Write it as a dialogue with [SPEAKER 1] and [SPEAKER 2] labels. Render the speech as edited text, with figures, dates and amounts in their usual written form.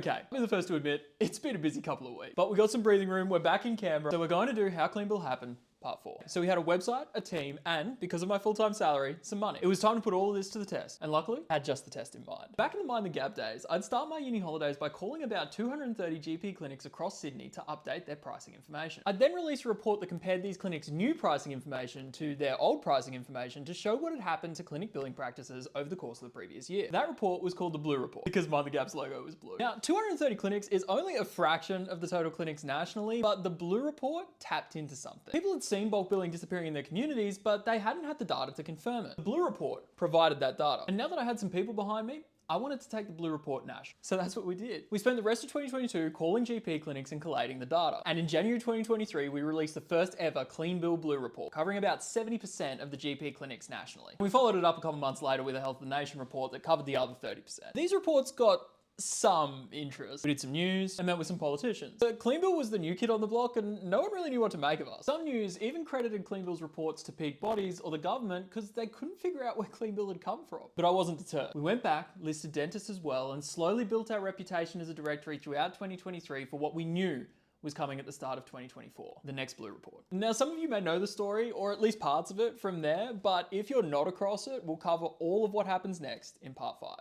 [SPEAKER 1] Okay, I'll be the first to admit, it's been a busy couple of weeks. But we got some breathing room, we're back in Canberra, so we're going to do How Cleanbill Happened Part 4. So we had a website, a team, and, because of my full-time salary, some money. It was time to put all of this to the test, and luckily, I had just the test in mind. Back in the Mind the Gap days, I'd start my uni holidays by calling about 230 GP clinics across Sydney to update their pricing information. I'd then release a report that compared these clinics' new pricing information to their old pricing information to show what had happened to clinic billing practices over the course of the previous year. That report was called the Blue Report, because Mind the Gap's logo was blue. Now, 230 clinics is only a fraction of the total clinics nationally, but the Blue Report tapped into something. People had seen bulk billing disappearing in their communities, but they hadn't had the data to confirm it. The Blue Report provided that data. And now that I had some people behind me, I wanted to take the Blue Report national. So that's what we did. We spent the rest of 2022 calling GP clinics and collating the data. And in January 2023, we released the first ever Cleanbill Blue Report, covering about 70% of the GP clinics nationally. We followed it up a couple months later with a Health of the Nation report that covered the other 30%. These reports got some interest. We did some news and met with some politicians. But Cleanbill was the new kid on the block and no one really knew what to make of us. Some news even credited Cleanbill's reports to peak bodies or the government because they couldn't figure out where Cleanbill had come from. But I wasn't deterred. We went back, listed dentists as well, and slowly built our reputation as a directory throughout 2023 for what we knew was coming at the start of 2024, the next Blue Report. Now, some of you may know the story, or at least parts of it from there, but if you're not across it, we'll cover all of what happens next in Part 5.